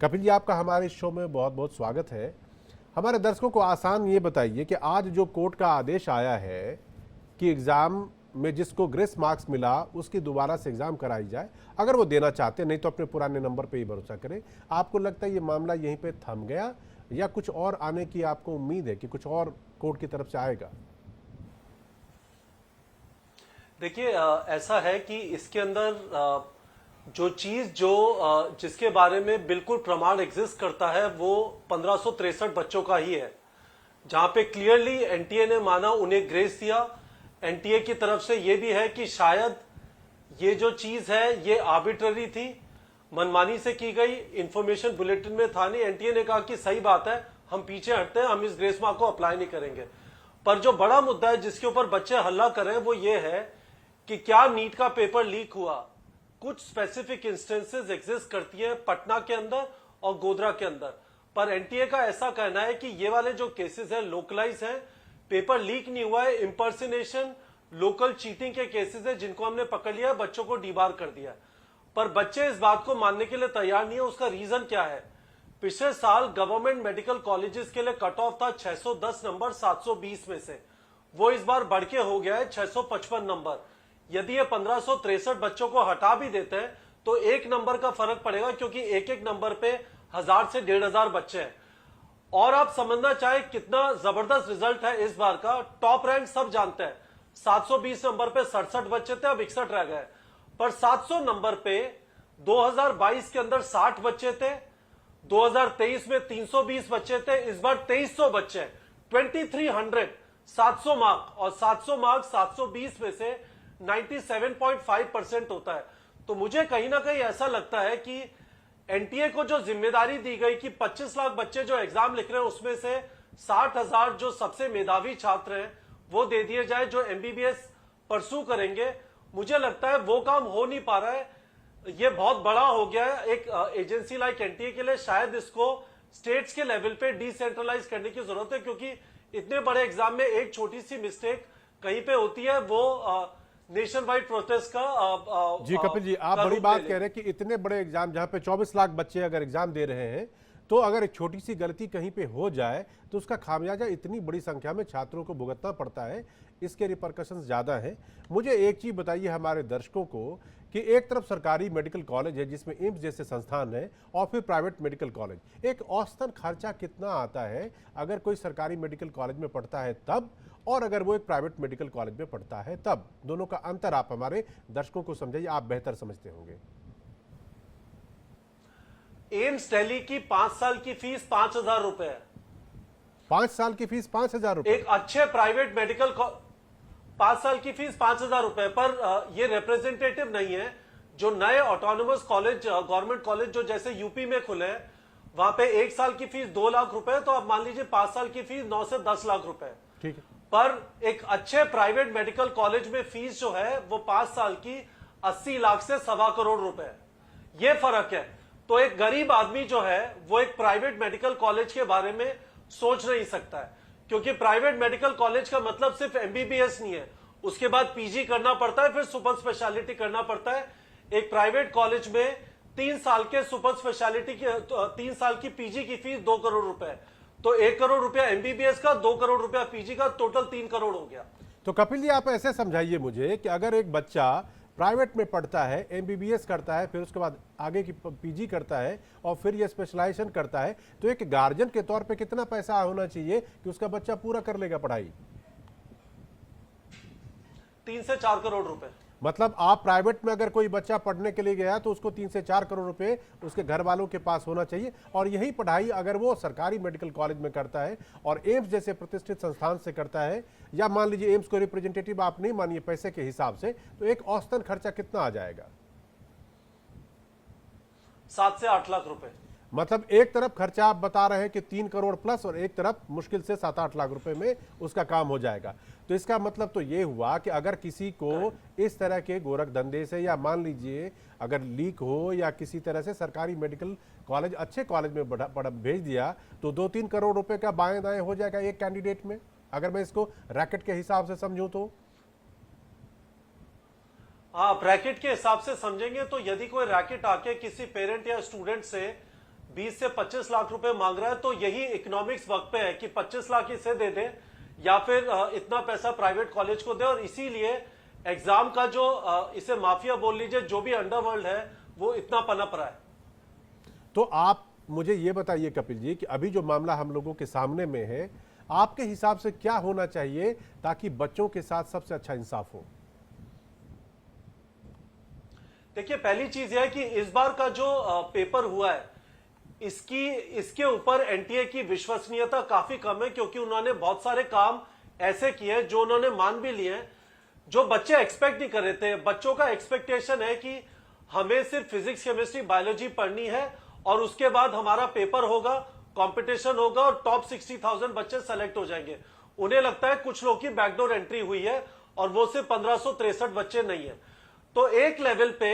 कपिल जी, आपका हमारे इस शो में बहुत बहुत स्वागत है। हमारे दर्शकों को आसान ये बताइए कि आज जो कोर्ट का आदेश आया है कि एग्ज़ाम में जिसको ग्रेस मार्क्स मिला उसकी दोबारा से एग्ज़ाम कराई जाए, अगर वो देना चाहते हैं, नहीं तो अपने पुराने नंबर पे ही भरोसा करें। आपको लगता है ये मामला यहीं पे थम गया या कुछ और आने की आपको उम्मीद है कि कुछ और कोर्ट की तरफ से आएगा? देखिए, ऐसा है कि इसके अंदर जो चीज जिसके बारे में बिल्कुल प्रमाण एग्जिस्ट करता है वो 1563 बच्चों का ही है, जहां पे क्लियरली एनटीए ने माना, उन्हें ग्रेस दिया। एनटीए की तरफ से ये भी है कि शायद ये जो चीज है ये आर्बिट्ररी थी, मनमानी से की गई, इंफॉर्मेशन बुलेटिन में था नहीं। एनटीए ने कहा कि सही बात है, हम पीछे हटते हैं, हम इस ग्रेस मार्क को अप्लाई नहीं करेंगे। पर जो बड़ा मुद्दा है जिसके ऊपर बच्चे हल्ला कर रहे हैं वो ये है कि क्या नीट का पेपर लीक हुआ। कुछ स्पेसिफिक इंस्टेंसेस एग्जिस्ट करती है पटना के अंदर और गोधरा के अंदर, पर एनटीए का ऐसा कहना है कि ये वाले जो केसेस हैं लोकलाइज हैं, पेपर लीक नहीं हुआ है, इंपर्सनेशन, लोकल चीटिंग के केसेस है जिनको हमने पकड़ लिया, बच्चों को डीबार कर दिया। पर बच्चे इस बात को मानने के लिए तैयार नहीं है। उसका रीजन क्या है? पिछले साल गवर्नमेंट मेडिकल कॉलेजेस के लिए कट ऑफ था 610 नंबर 720 में से, वो इस बार बढ़ के हो गया है 655 नंबर। यदि ये 1563 बच्चों को हटा भी देते हैं तो एक नंबर का फर्क पड़ेगा, क्योंकि एक एक नंबर पे 1000 से 1500 बच्चे हैं। और आप समझना चाहे कितना जबरदस्त रिजल्ट है इस बार का। टॉप रैंक सब जानते हैं, 720 नंबर पे 67 बच्चे थे, अब 61 रह गए। पर 700 नंबर पे 2022 के अंदर 60 बच्चे थे, 2023 में 320 बच्चे थे, इस बार 2300 बच्चे, 2300, 700 मार्क, और 700 मार्क 720 में से 97.5% होता है। तो मुझे कहीं ना कहीं ऐसा लगता है कि एनटीए को जो जिम्मेदारी दी गई कि 25 लाख बच्चे जो एग्जाम लिख रहे हैं उसमें से 60,000 जो सबसे मेधावी छात्र हैं वो दे दिए जाए, जो एमबीबीएस परसू करेंगे। मुझे लगता है वो काम हो नहीं पा रहा है। ये बहुत बड़ा हो गया है एक एजेंसी लाइक एनटीए के लिए। शायद इसको स्टेट्स के लेवल पे डिसेंट्रलाइज करने की जरूरत है, क्योंकि इतने बड़े एग्जाम में एक छोटी सी मिस्टेक कहीं पे होती है, वो नेशन वाइड प्रोटेस्ट का जी कपिल जी, आप बड़ी बात कह रहे हैं कि इतने बड़े एग्जाम जहां पे 24 लाख बच्चे अगर एग्जाम दे रहे हैं, तो अगर एक छोटी सी गलती कहीं पे हो जाए तो उसका खामियाजा इतनी बड़ी संख्या में छात्रों को भुगतना पड़ता है, इसके रिपरकशंस ज़्यादा हैं। मुझे एक चीज़ बताइए हमारे दर्शकों को कि एक तरफ सरकारी मेडिकल कॉलेज है जिसमें एम्स जैसे संस्थान है, और फिर प्राइवेट मेडिकल कॉलेज, एक औसतन खर्चा कितना आता है अगर कोई सरकारी मेडिकल कॉलेज में पढ़ता है तब, और अगर वो एक प्राइवेट मेडिकल कॉलेज में पढ़ता है तब? दोनों का अंतर आप हमारे दर्शकों को समझाइए, आप बेहतर समझते होंगे। एम्स दिल्ली की 5 साल की फीस 5,000 रुपए है। 5 साल की फीस 5,000 रुपए? एक अच्छे प्राइवेट मेडिकल 5 साल की फीस 5,000 रुपए। पर ये रिप्रेजेंटेटिव नहीं है। जो नए ऑटोनोमस कॉलेज, गवर्नमेंट कॉलेज जो जैसे यूपी में खुले हैं, वहां पे एक साल की फीस 2 लाख रुपए, तो अब मान लीजिए 5 साल की फीस 9 से 10 लाख रुपए। ठीक है। पर एक अच्छे प्राइवेट मेडिकल कॉलेज में फीस जो है वो 5 साल की 80 लाख से 1.25 करोड़ रुपए, ये फर्क है। तो एक गरीब आदमी जो है वो एक प्राइवेट मेडिकल कॉलेज के बारे में सोच नहीं सकता है, क्योंकि प्राइवेट मेडिकल कॉलेज का मतलब सिर्फ एमबीबीएस नहीं है, उसके बाद पीजी करना पड़ता है, फिर सुपर स्पेशलिटी करना पड़ता है। एक प्राइवेट कॉलेज में 3 साल के सुपर स्पेशलिटी की 3 साल की पीजी की फीस 2 करोड़ रुपए, तो 1 करोड़ रुपया एमबीबीएस का, 2 करोड़ रुपया पीजी का, टोटल 3 करोड़ हो गया। तो कपिल जी, आप ऐसे समझाइए मुझे कि अगर एक बच्चा प्राइवेट में पढ़ता है, एमबीबीएस करता है, फिर उसके बाद आगे की पीजी करता है और फिर ये स्पेशलाइजेशन करता है, तो एक गार्जियन के तौर पे कितना पैसा होना चाहिए कि उसका बच्चा पूरा कर लेगा पढ़ाई? 3 से 4 करोड़ रुपए। मतलब आप प्राइवेट में अगर कोई बच्चा पढ़ने के लिए गया तो उसको 3 से 4 करोड़ रुपए उसके घर वालों के पास होना चाहिए, और यही पढ़ाई अगर वो सरकारी मेडिकल कॉलेज में करता है और एम्स जैसे प्रतिष्ठित संस्थान से करता है, या मान लीजिए एम्स को रिप्रेजेंटेटिव आप नहीं मानिए पैसे के हिसाब से, तो एक औसतन खर्चा कितना आ जाएगा? 7 से 8 लाख रुपए। मतलब एक तरफ खर्चा आप बता रहे हैं कि 3 करोड़ प्लस, और एक तरफ मुश्किल से 7-8 लाख रुपए में उसका काम हो जाएगा। तो इसका मतलब तो ये हुआ कि अगर किसी को इस तरह के गोरख धंधे से, या मान लीजिए अगर लीक हो या किसी तरह से सरकारी मेडिकल कॉलेज अच्छे कॉलेज में भेज दिया, तो 2-3 करोड़ रुपए का बाएं दाएं हो जाएगा एक कैंडिडेट में, अगर मैं इसको रैकेट के हिसाब से समझूं तो। हाँ, ब्रैकेट के हिसाब से समझेंगे तो यदि कोई रैकेट आके किसी पेरेंट या स्टूडेंट से 20 से 25 लाख रुपए मांग रहा है, तो यही इकोनॉमिक्स वक्त पे है कि 25 लाख इसे दे दे या फिर इतना पैसा प्राइवेट कॉलेज को दे। और इसीलिए एग्जाम का जो इसे माफिया बोल लीजिए, जो भी अंडरवर्ल्ड है, वो इतना पनप रहा है। तो आप मुझे ये बताइए कपिल जी कि अभी जो मामला हम लोगों के सामने में है, आपके हिसाब से क्या होना चाहिए ताकि बच्चों के साथ सबसे अच्छा इंसाफ हो? देखिए, पहली चीज यह है कि इस बार का जो पेपर हुआ है, इसके ऊपर एनटीए की विश्वसनीयता काफी कम है, क्योंकि उन्होंने बहुत सारे काम ऐसे किए जो उन्होंने मान भी लिए हैं, जो बच्चे एक्सपेक्ट नहीं कर रहे थे। बच्चों का एक्सपेक्टेशन है कि हमें सिर्फ फिजिक्स, केमिस्ट्री, बायोलॉजी पढ़नी है और उसके बाद हमारा पेपर होगा, कंपटीशन होगा और टॉप 60,000 बच्चे सेलेक्ट हो जाएंगे। उन्हें लगता है कुछ लोग की बैकडोर एंट्री हुई है और वो सिर्फ 1563 बच्चे नहीं है। तो एक लेवल पे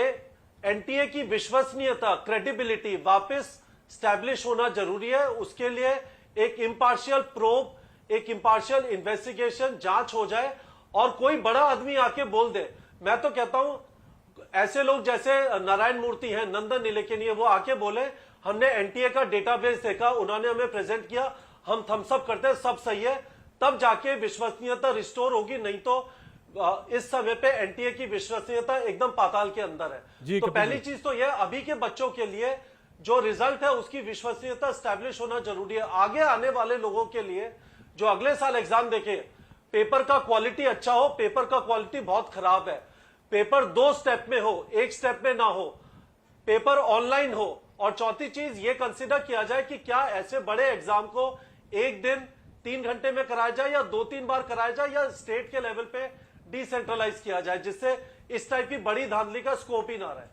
एनटीए की विश्वसनीयता, क्रेडिबिलिटी वापस स्टैब्लिश होना जरूरी है। उसके लिए एक इम्पार्शियल प्रोब, एक इम्पार्शियल इन्वेस्टिगेशन, जांच हो जाए और कोई बड़ा आदमी आके बोल दे। मैं तो कहता हूं ऐसे लोग जैसे नारायण मूर्ति हैं, नंदन नीलेकनी है, वो आके बोले हमने एनटीए का डेटाबेस देखा, उन्होंने हमें प्रेजेंट किया, हम थम्सअप करते हैं, सब सही है, तब जाके विश्वसनीयता रिस्टोर होगी। नहीं तो इस समय पे एनटीए की विश्वसनीयता एकदम पाताल के अंदर है। तो पहली चीज तो यह अभी के बच्चों के लिए जो रिजल्ट है उसकी विश्वसनीयता स्टैब्लिश होना जरूरी है। आगे आने वाले लोगों के लिए जो अगले साल एग्जाम देखे, पेपर का क्वालिटी अच्छा हो, पेपर का क्वालिटी बहुत खराब है, पेपर 2 स्टेप में हो, 1 स्टेप में ना हो, पेपर ऑनलाइन हो, और चौथी चीज ये कंसिडर किया जाए कि क्या ऐसे बड़े एग्जाम को एक दिन 3 घंटे में कराया जाए या 2-3 बार कराया जाए, या स्टेट के लेवल पे डिसेंट्रलाइज किया जाए, जिससे इस टाइप की बड़ी धांधली का स्कोप ही ना रहे।